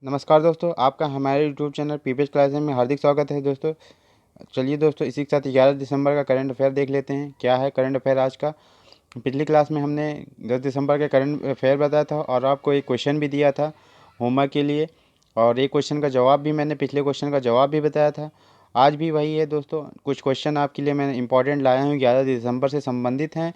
नमस्कार दोस्तों, आपका हमारे यूट्यूब चैनल पीपीएस क्लासेस में हार्दिक स्वागत है दोस्तों। चलिए दोस्तों, इसी के साथ 11 दिसंबर का करंट अफेयर देख लेते हैं। क्या है करंट अफेयर आज का। पिछली क्लास में हमने 10 दिसंबर के करंट अफेयर बताया था और आपको एक क्वेश्चन भी दिया था होमवर्क के लिए, और एक क्वेश्चन का जवाब भी मैंने पिछले क्वेश्चन का जवाब भी बताया था। आज भी वही है दोस्तों, कुछ क्वेश्चन आपके लिए मैं इंपॉर्टेंट लाया हूँ, 11 दिसंबर से संबंधित हैं।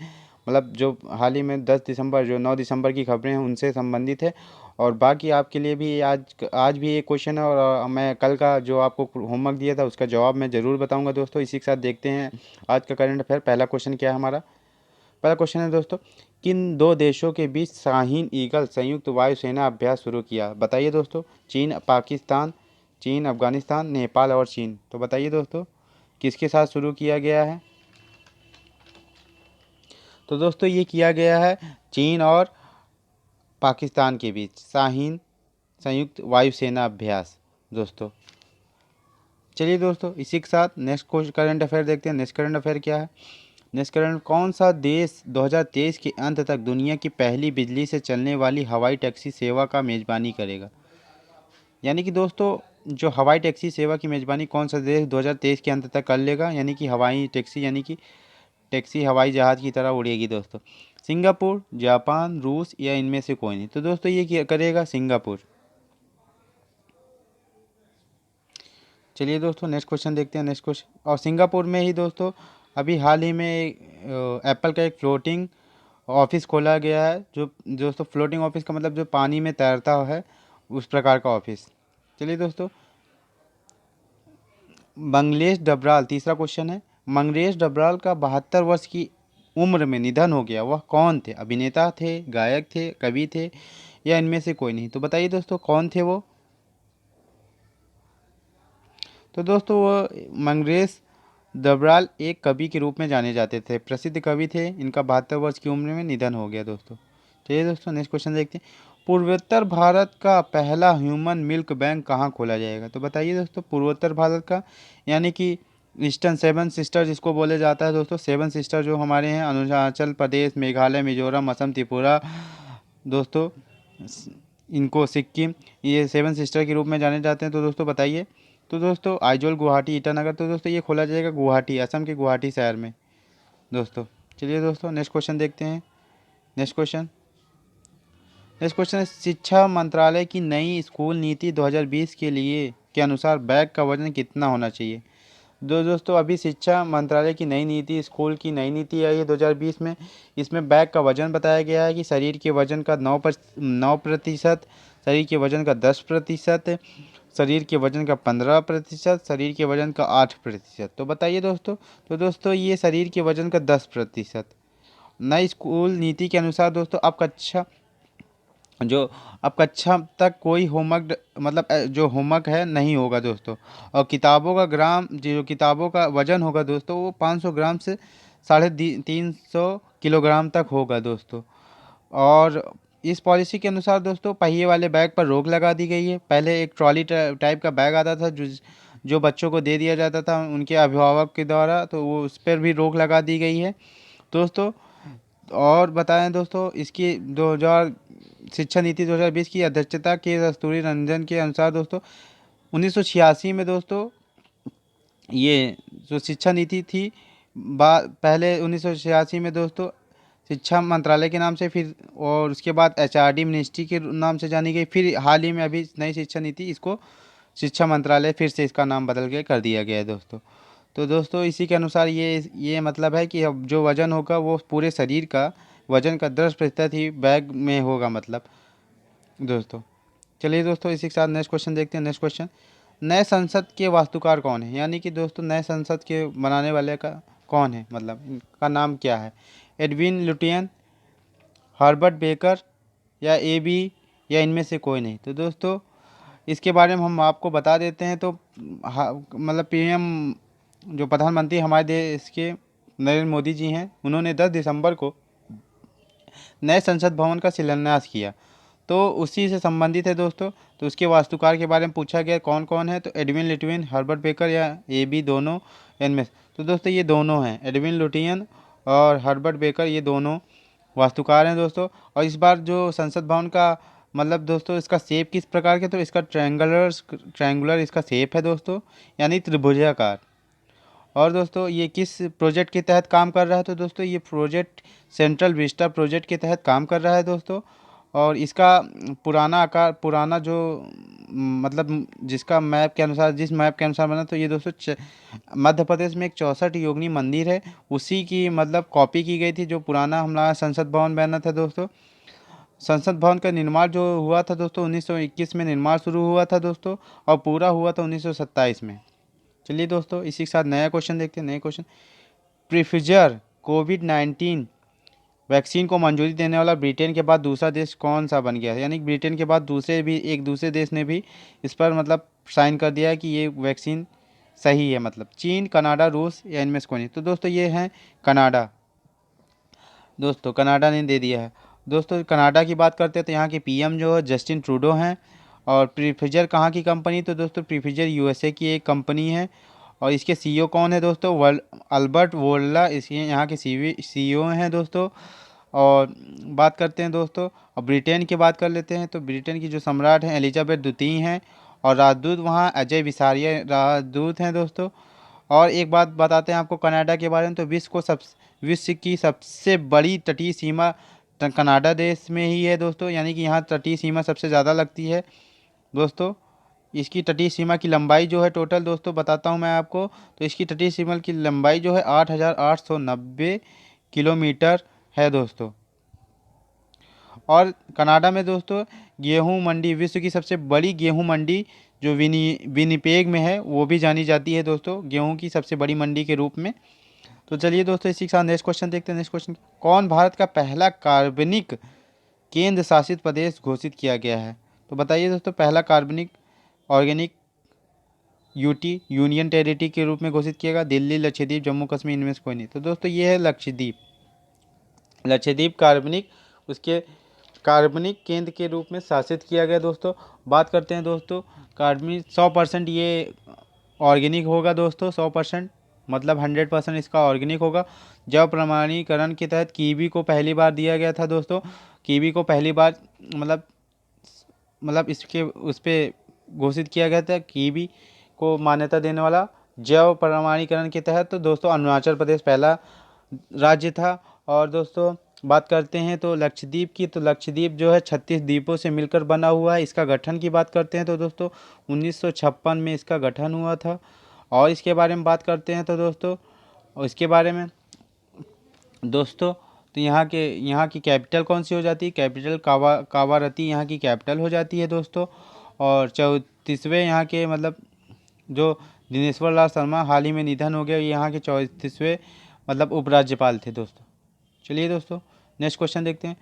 मतलब जो हाल ही में 10 दिसंबर जो 9 दिसंबर की खबरें हैं उनसे संबंधित है। और बाकी आपके लिए भी आज भी एक क्वेश्चन है, और मैं कल का जो आपको होमवर्क दिया था उसका जवाब मैं ज़रूर बताऊंगा दोस्तों। इसी के साथ देखते हैं आज का करंट अफेयर। पहला क्वेश्चन क्या है हमारा। पहला क्वेश्चन है दोस्तों, किन दो देशों के बीच शाहीन ईगल संयुक्त वायुसेना अभ्यास शुरू किया। बताइए दोस्तों। चीन पाकिस्तान, चीन अफगानिस्तान, नेपाल और चीन। तो बताइए दोस्तों किसके साथ शुरू किया गया है। तो दोस्तों ये किया गया है चीन और पाकिस्तान के बीच शाहीन संयुक्त वायुसेना अभ्यास दोस्तों। चलिए दोस्तों, इसी के साथ नेक्स्ट करंट अफेयर देखते हैं। नेक्स्ट करंट अफेयर क्या है। नेक्स्ट करंट, कौन सा देश 2023 के अंत तक दुनिया की पहली बिजली से चलने वाली हवाई टैक्सी सेवा का मेज़बानी करेगा। यानी कि दोस्तों जो हवाई टैक्सी सेवा की मेज़बानी कौन सा देश 2023 के अंत तक कर लेगा, यानी कि हवाई टैक्सी, यानी कि टैक्सी हवाई जहाज़ की तरह उड़ेगी दोस्तों। सिंगापुर, जापान, रूस या इनमें से कोई नहीं। तो दोस्तों ये करेगा सिंगापुर। चलिए दोस्तों नेक्स्ट क्वेश्चन देखते हैं। नेक्स्ट क्वेश्चन, और सिंगापुर में ही दोस्तों अभी हाल ही में एप्पल का एक फ्लोटिंग ऑफिस खोला गया है। जो दोस्तों फ्लोटिंग ऑफिस का मतलब जो पानी में तैरता है, उस प्रकार का ऑफिस। चलिए दोस्तों, मंगलेश डबराल, तीसरा क्वेश्चन है, मंगलेश डबराल का 72 वर्ष की उम्र में निधन हो गया। वह कौन थे। अभिनेता थे, गायक थे, कवि थे या इनमें से कोई नहीं। तो बताइए दोस्तों कौन थे वो। तो दोस्तों वो मंगलेश डबराल एक कवि के रूप में जाने जाते थे, प्रसिद्ध कवि थे। इनका 72 वर्ष की उम्र में निधन हो गया दोस्तों। चलिए दोस्तों नेक्स्ट क्वेश्चन देखते हैं। पूर्वोत्तर भारत का पहला ह्यूमन मिल्क बैंक कहाँ खोला जाएगा। तो बताइए दोस्तों पूर्वोत्तर भारत का, यानी कि ईस्टर्न सेवन सिस्टर जिसको बोले जाता है दोस्तों। सेवन सिस्टर जो हमारे हैं, अरुणाचल प्रदेश, मेघालय, मिजोरम, असम, त्रिपुरा दोस्तों, इनको सिक्किम, ये सेवन सिस्टर के रूप में जाने जाते हैं। तो दोस्तों बताइए। तो दोस्तों आइजोल, गुवाहाटी, ईटानगर। तो दोस्तों ये खोला जाएगा गुवाहाटी, असम के गुवाहाटी शहर में दोस्तों। चलिए दोस्तों नेक्स्ट क्वेश्चन देखते हैं। नेक्स्ट क्वेश्चन, नेक्स्ट क्वेश्चन है, शिक्षा मंत्रालय की नई स्कूल नीति 2020 के लिए के अनुसार बैग का वजन कितना होना चाहिए। दोस्तों अभी शिक्षा मंत्रालय की नई नीति, स्कूल की नई नीति आई है 2020 में। इसमें बैग का वजन बताया गया है कि शरीर के वजन का 9%, शरीर के वजन का 10%, शरीर के वजन का 15%, शरीर के वजन का 8%। तो बताइए दोस्तों। तो दोस्तों ये शरीर के वजन का 10%। नई स्कूल नीति के अनुसार दोस्तों जो अब कक्षा तक कोई होमवर्क, मतलब जो होमवर्क है नहीं होगा दोस्तों। और किताबों का जो किताबों का वजन होगा दोस्तों, वो 500 ग्राम से 350 किलोग्राम तक होगा दोस्तों। और इस पॉलिसी के अनुसार दोस्तों पहिए वाले बैग पर रोक लगा दी गई है। पहले एक ट्रॉली टाइप का बैग आता था जो बच्चों को दे दिया जाता था उनके अभिभावक के द्वारा, तो वो उस पर भी रोक लगा दी गई है दोस्तों। और बताएं दोस्तों, इसकी 2000 शिक्षा नीति 2020 की अध्यक्षता के कस्तूरी रंजन के अनुसार दोस्तों 1986 में दोस्तों ये जो शिक्षा नीति थी, पहले 1986 में दोस्तों शिक्षा मंत्रालय के नाम से, फिर और उसके बाद एचआरडी मिनिस्ट्री के नाम से जानी गई। फिर हाल ही में अभी नई शिक्षा नीति, इसको शिक्षा मंत्रालय फिर से इसका नाम बदल के कर दिया गया है दोस्तों। तो दोस्तों इसी के अनुसार ये मतलब है कि अब जो वज़न होगा वो पूरे शरीर का वज़न का 10% ही बैग में होगा मतलब दोस्तों। चलिए दोस्तों इसी के साथ नेक्स्ट क्वेश्चन देखते हैं। नेक्स्ट क्वेश्चन, नए संसद के वास्तुकार कौन है। यानी कि दोस्तों नए संसद के बनाने वाले का कौन है, मतलब इनका नाम क्या है। एडविन लुटियन, हर्बर्ट बेकर या बी, या इनमें से कोई नहीं। तो दोस्तों इसके बारे में हम आपको बता देते हैं। तो मतलब पीएम जो प्रधानमंत्री हमारे देश के नरेंद्र मोदी जी हैं, उन्होंने 10 दिसंबर को नए संसद भवन का शिलान्यास किया। तो उसी से संबंधित है दोस्तों। तो उसके वास्तुकार के बारे में पूछा गया कौन कौन है। तो एडविन लुटियन, हर्बर्ट बेकर या बी दोनों, इनमें। तो दोस्तों ये दोनों हैं, एडविन लुटियन और हर्बर्ट बेकर, ये दोनों वास्तुकार हैं दोस्तों। और इस बार जो संसद भवन का मतलब दोस्तों इसका शेप किस प्रकार के, तो इसका ट्रायंगुलर इसका शेप है दोस्तों, यानी त्रिभुजाकार। और दोस्तों ये किस प्रोजेक्ट के तहत काम कर रहा है, तो दोस्तों ये प्रोजेक्ट सेंट्रल विस्टा प्रोजेक्ट के तहत काम कर रहा है दोस्तों। और इसका पुराना जो मतलब जिसका मैप के अनुसार जिस मैप के अनुसार बना, तो ये दोस्तों मध्य प्रदेश में एक 64 योगिनी मंदिर है, उसी की मतलब कॉपी की गई थी, जो पुराना हमारा संसद भवन बना था दोस्तों। संसद भवन का निर्माण जो हुआ था दोस्तों 1921 में निर्माण शुरू हुआ था दोस्तों, और पूरा हुआ था 1927 में। चलिए दोस्तों इसी के साथ नया क्वेश्चन देखते हैं। नए क्वेश्चन, प्रिफिजर कोविड-19 वैक्सीन को मंजूरी देने वाला ब्रिटेन के बाद दूसरा देश कौन सा बन गया है, यानी ब्रिटेन के बाद दूसरे देश ने भी इस पर मतलब साइन कर दिया है कि ये वैक्सीन सही है। मतलब चीन, कनाडा, रूस या इनमें से कोई नहीं। तो दोस्तों ये हैं कनाडा। दोस्तों कनाडा ने दे दिया है। दोस्तों कनाडा की बात करते हैं तो यहाँ के पीएम जो है जस्टिन ट्रूडो हैं। और प्रीफिजर कहाँ की कंपनी, तो दोस्तों प्रीफिजर यूएसए की एक कंपनी है। और इसके सीईओ कौन है दोस्तों, अल्बर्ट वोल्ला इसके यहाँ के सीईओ हैं दोस्तों। और बात करते हैं दोस्तों, अब ब्रिटेन की बात कर लेते हैं। तो ब्रिटेन की जो सम्राट हैं एलिजाबेथ द्वितीय हैं, और राजदूत वहाँ अजय विसारिया राजदूत हैं दोस्तों। और एक बात बताते हैं आपको कनाडा के बारे में, तो विश्व की सबसे बड़ी तटीय सीमा कनाडा देश में ही है दोस्तों, यानी कि यहाँ तटीय सीमा सबसे ज़्यादा लगती है दोस्तों। इसकी तटीय सीमा की लंबाई जो है टोटल दोस्तों बताता हूँ मैं आपको, तो इसकी तटीय सीमा की लंबाई जो है 8,890 किलोमीटर है दोस्तों। और कनाडा में दोस्तों गेहूं मंडी, विश्व की सबसे बड़ी गेहूं मंडी जो विनिपेग में है, वो भी जानी जाती है दोस्तों गेहूं की सबसे बड़ी मंडी के रूप में। तो चलिए दोस्तों इसी के साथ नेक्स्ट क्वेश्चन देखते हैं। नेक्स्ट क्वेश्चन, कौन भारत का पहला कार्बनिक केंद्र शासित प्रदेश घोषित किया गया है, तो बताइए दोस्तों। पहला कार्बनिक ऑर्गेनिक यूटी यूनियन टेरिटरी के रूप में घोषित किया गया, दिल्ली, लक्षद्वीप, जम्मू कश्मीर, इनमें से कोई नहीं। तो दोस्तों ये है लक्षद्वीप। लक्षद्वीप कार्बनिक उसके कार्बनिक केंद्र के रूप में शासित किया गया दोस्तों। बात करते हैं दोस्तों कार्बनिक 100% ये ऑर्गेनिक होगा दोस्तों, 100% मतलब 100% इसका ऑर्गेनिक होगा। जब प्रमाणीकरण के तहत कीवी को पहली बार दिया गया था दोस्तों, कीवी को पहली बार मतलब इसके उस पर घोषित किया गया था कीवी को मान्यता देने वाला जैव प्रमाणीकरण के तहत, तो दोस्तों अरुणाचल प्रदेश पहला राज्य था। और दोस्तों बात करते हैं तो लक्षद्वीप की, तो लक्षद्वीप जो है 36 द्वीपों से मिलकर बना हुआ है। इसका गठन की बात करते हैं तो दोस्तों 1956 में इसका गठन हुआ था। और इसके बारे में बात करते हैं तो दोस्तों, और इसके बारे में दोस्तों तो यहाँ की कैपिटल कौन सी हो जाती है, कैपिटल कावारती यहाँ की कैपिटल हो जाती है दोस्तों। और 34वें यहाँ के मतलब जो दिनेश्वर लाल शर्मा हाल ही में निधन हो गया, यहाँ के 34वें मतलब उपराज्यपाल थे दोस्तों। चलिए दोस्तों नेक्स्ट क्वेश्चन देखते हैं।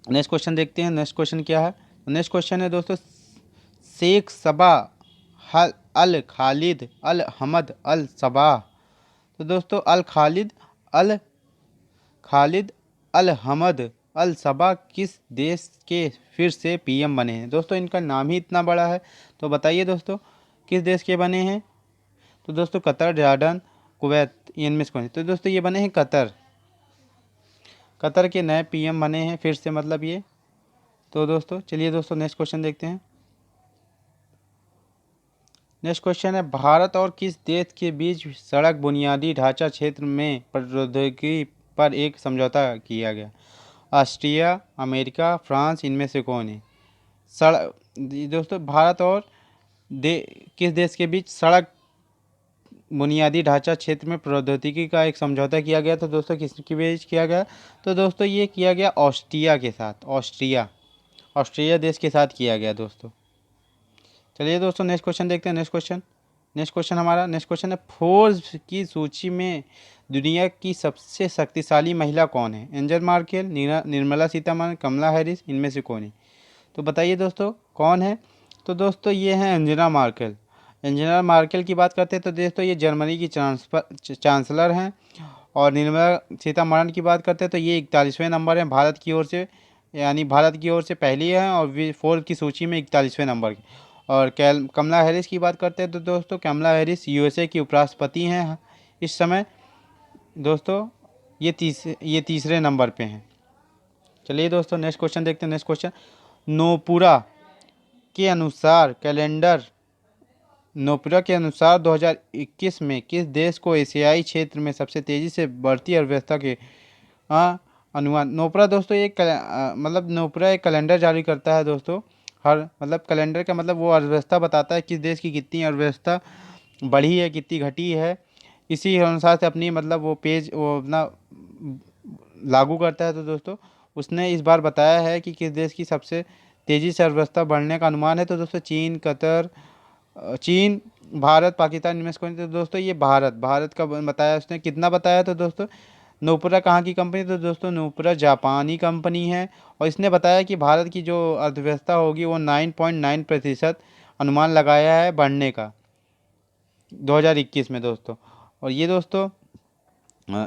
नेक्स्ट क्वेश्चन क्या है, नेक्स्ट क्वेश्चन है दोस्तों, शेख सबा अल खालिद अल हमद अल सबाह। तो दोस्तों खालिद अल हमद अल सबा किस देश के फिर से पीएम बने हैं दोस्तों। इनका नाम ही इतना बड़ा है, तो बताइए दोस्तों किस देश के बने हैं। तो दोस्तों कतर, जॉर्डन, कुवैत, इनमें से कौन। तो दोस्तों ये बने हैं कतर के नए पीएम बने हैं फिर से मतलब ये। तो दोस्तों चलिए दोस्तों नेक्स्ट क्वेश्चन देखते हैं। नेक्स्ट क्वेश्चन है, भारत और किस देश के बीच सड़क बुनियादी ढांचा क्षेत्र में प्रौद्योगिकी पर एक समझौता किया गया। ऑस्ट्रिया, अमेरिका, फ्रांस, इनमें से कौन है। सड़क दोस्तों भारत और किस देश के बीच सड़क बुनियादी ढांचा क्षेत्र में प्रौद्योगिकी का एक समझौता किया गया। तो दोस्तों किसके बीच किया गया, तो दोस्तों ये किया गया ऑस्ट्रिया के साथ, ऑस्ट्रिया देश के साथ किया गया दोस्तों। चलिए दोस्तों नेक्स्ट क्वेश्चन देखते हैं। नेक्स्ट क्वेश्चन है, फोर्ब्स की सूची में दुनिया की सबसे शक्तिशाली महिला कौन है। एंजल मार्केल, निर्मला सीतारमण, कमला हैरिस, इनमें से कौन है। तो बताइए दोस्तों कौन है। तो दोस्तों ये हैं एंजेला मार्केल की बात करते हैं तो दोस्तों ये जर्मनी की चांसलर हैं। और निर्मला सीतारमण की बात करते हैं तो ये 41वें नंबर हैं भारत की ओर से, यानी भारत की ओर से पहली हैं और फोर्ब्स की सूची में 41वें नंबर की। और कमला हैरिस की बात करते हैं तो दोस्तों कमला हैरिस यूएसए की उपराष्ट्रपति हैं इस समय दोस्तों, ये तीसरे नंबर पे हैं। चलिए दोस्तों नेक्स्ट क्वेश्चन देखते हैं। नेक्स्ट क्वेश्चन, नोपुरा के अनुसार कैलेंडर नोपरा के अनुसार 2021 में किस देश को एशियाई क्षेत्र में सबसे तेज़ी से बढ़ती अर्थव्यवस्था के अनुमान। नोपरा दोस्तों मतलब नोपरा एक कैलेंडर जारी करता है दोस्तों। हर मतलब कैलेंडर का मतलब वो अर्थव्यवस्था बताता है किस देश की कितनी अर्थव्यवस्था बढ़ी है, कितनी घटी है। इसी अनुसार से अपनी मतलब वो अपना लागू करता है। तो दोस्तों उसने इस बार बताया है कि किस देश की सबसे तेज़ी से अर्थव्यवस्था बढ़ने का अनुमान है। तो दोस्तों चीन, कतर, चीन, भारत, पाकिस्तान इनमें से कौन। तो दोस्तों ये भारत का बताया उसने। कितना बताया। तो दोस्तों नोपुरा कहाँ की कंपनी। तो दोस्तों नोपुरा जापानी कंपनी है और इसने बताया कि भारत की जो अर्थव्यवस्था होगी वो 9.9% अनुमान लगाया है बढ़ने का 2021 में दोस्तों। और ये दोस्तों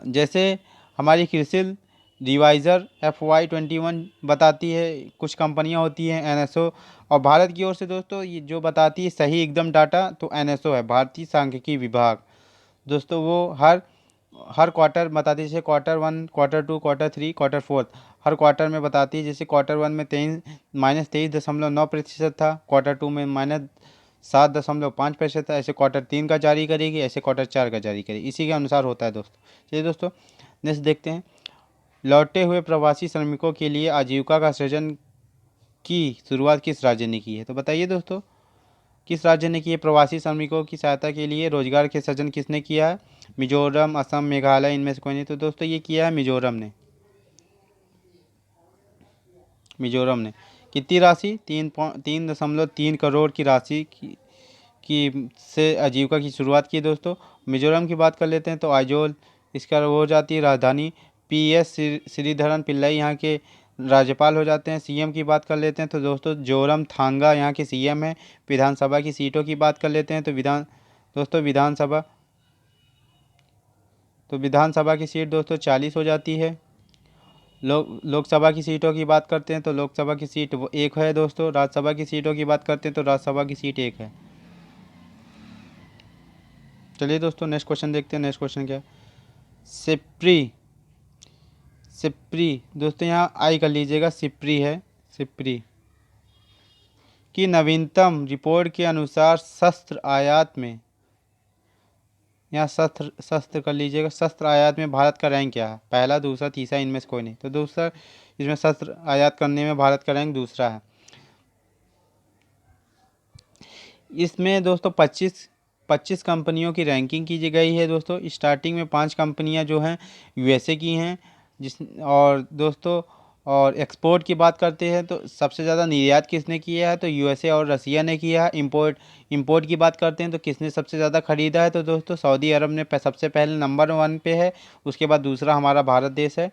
जैसे हमारी क्रिसिल रिवाइज़र FY21 बताती है, कुछ कंपनियां होती हैं NSO, और भारत की ओर से दोस्तों ये जो बताती है सही एकदम डाटा तो NSO है, भारतीय सांख्यिकी विभाग। दोस्तों वो हर क्वार्टर बताती है, जैसे Q1, Q2, Q3, Q4 हर क्वार्टर में बताती है। जैसे Q1 में -23.9% था, Q2 में -7.5% था। ऐसे Q3 का जारी करेगी, ऐसे Q4 का जारी करेगी, इसी के अनुसार होता है दोस्तों। चलिए दोस्तों नेक्स्ट देखते हैं। लौटे हुए प्रवासी श्रमिकों के लिए आजीविका का सृजन की शुरुआत किस राज्य ने की है। तो बताइए दोस्तों किस राज्य ने की है। प्रवासी श्रमिकों की सहायता के लिए रोजगार के सृजन किसने किया है। मिजोरम, असम, मेघालय इनमें से कोई नहीं। तो दोस्तों ये किया है मिजोरम ने। कितनी राशि 3.3 करोड़ की राशि की से आजीविका की शुरुआत की दोस्तों। मिजोरम की बात कर लेते हैं तो आइजोल इसका वो हो जाती है राजधानी। PS श्रीधरन पिल्लाई यहाँ के राज्यपाल हो जाते हैं। CM की बात कर लेते हैं तो दोस्तों जोरम थांगा यहाँ के CM है। विधानसभा की सीटों की बात कर लेते हैं तो विधानसभा की सीट दोस्तों 40 हो जाती है। लोकसभा की सीटों की बात करते हैं तो लोकसभा की सीट वो 1 है दोस्तों। राज्यसभा की सीटों की बात करते हैं तो राज्यसभा की सीट 1 है। चलिए दोस्तों नेक्स्ट क्वेश्चन देखते हैं। नेक्स्ट क्वेश्चन क्या है। सिप्री सिप्री दोस्तों यहाँ आई कर लीजिएगा, सिप्री है। सिप्री की नवीनतम रिपोर्ट के अनुसार शस्त्र आयात में, यहाँ शस्त्र कर लीजिएगा, शस्त्र आयात में भारत का रैंक क्या है। पहला, दूसरा, तीसरा इनमें से कोई नहीं। तो दूसरा इसमें शस्त्र आयात करने में भारत का रैंक दूसरा है। इसमें दोस्तों 25 कंपनियों की रैंकिंग की गई है दोस्तों। स्टार्टिंग में 5 कंपनियां जो हैं USA की हैं और दोस्तों और एक्सपोर्ट की बात करते हैं तो सबसे ज़्यादा निर्यात किसने किया है। तो USA और रसिया ने किया है। इंपोर्ट की बात करते हैं तो किसने सबसे ज़्यादा ख़रीदा है। तो दोस्तों सऊदी अरब ने सबसे पहले नंबर 1 पे है। उसके बाद दूसरा हमारा भारत देश है।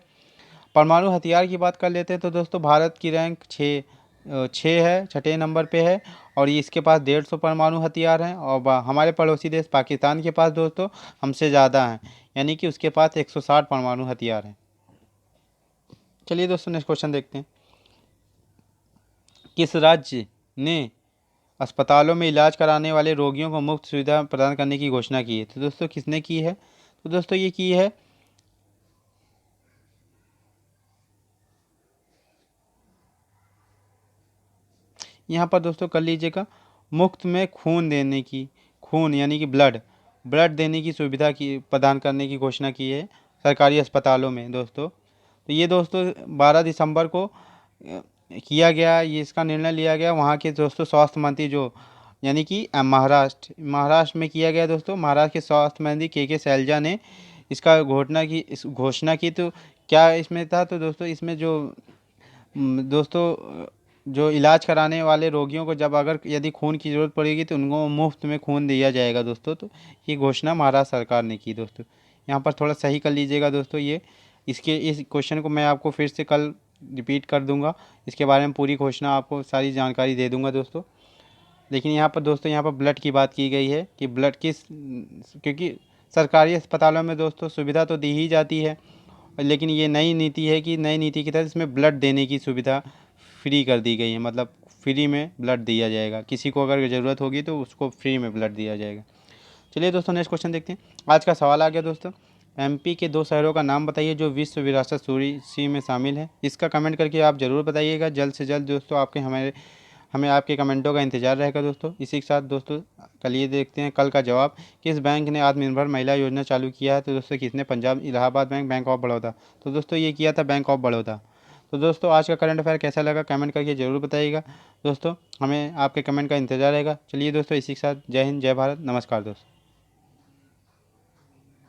परमाणु हथियार की बात कर लेते हैं तो दोस्तों भारत की रैंक 6 है, छठे नंबर पे है और ये इसके पास 150 परमाणु हथियार हैं। और हमारे पड़ोसी देश पाकिस्तान के पास दोस्तों हमसे ज़्यादा हैं, यानी कि उसके पास 160 परमाणु हथियार हैं। चलिए दोस्तों नेक्स्ट क्वेश्चन देखते हैं। किस राज्य ने अस्पतालों में इलाज कराने वाले रोगियों को मुफ्त सुविधा प्रदान करने की घोषणा की है। तो दोस्तों किसने की है। तो दोस्तों ये की है यहाँ पर दोस्तों कर लीजिएगा, मुफ्त में खून यानी कि ब्लड देने की सुविधा की प्रदान करने की घोषणा की है सरकारी अस्पतालों में दोस्तों। तो ये दोस्तों 12 दिसंबर को किया गया, ये इसका निर्णय लिया गया वहाँ के दोस्तों स्वास्थ्य मंत्री जो यानी कि महाराष्ट्र में किया गया दोस्तों। महाराष्ट्र के स्वास्थ्य मंत्री के सैलजा ने इसका घोषणा की। तो क्या इसमें था। तो दोस्तों इसमें जो इलाज कराने वाले रोगियों को जब अगर यदि खून की ज़रूरत पड़ेगी तो उनको मुफ्त में खून दिया जाएगा दोस्तों। तो ये घोषणा महाराष्ट्र सरकार ने की दोस्तों। यहाँ पर थोड़ा सही कर लीजिएगा दोस्तों। इस क्वेश्चन को मैं आपको फिर से कल रिपीट कर दूंगा। इसके बारे में पूरी घोषणा आपको सारी जानकारी दे दूंगा दोस्तों। लेकिन यहाँ पर ब्लड की बात की गई है कि ब्लड क्योंकि सरकारी अस्पतालों में दोस्तों सुविधा तो दी ही जाती है, लेकिन ये नई नीति की तहत इसमें ब्लड देने की सुविधा फ्री कर दी गई है। मतलब फ्री में ब्लड दिया जाएगा, किसी को अगर ज़रूरत होगी तो उसको फ्री में ब्लड दिया जाएगा। चलिए दोस्तों नेक्स्ट क्वेश्चन देखते हैं। आज का सवाल आ गया दोस्तों। एमपी के 2 शहरों का नाम बताइए जो विश्व विरासत सूची में शामिल है। इसका कमेंट करके आप ज़रूर बताइएगा। जल्द से जल्द दोस्तों हमें आपके कमेंटों का इंतज़ार रहेगा दोस्तों। इसी के साथ दोस्तों चलिए देखते हैं कल का जवाब। किस बैंक ने आत्मनिर्भर महिला योजना चालू किया है? तो दोस्तों किसने? Punjab, Allahabad bank, bank of Baroda. तो दोस्तों ये किया था बैंक ऑफ बड़ौदा। तो दोस्तों आज का करंट अफेयर कैसा लगा कमेंट करके ज़रूर बताइएगा दोस्तों। हमें आपके कमेंट का इंतज़ार रहेगा। चलिए दोस्तों इसी के साथ जय हिंद, जय भारत, नमस्कार दोस्तों।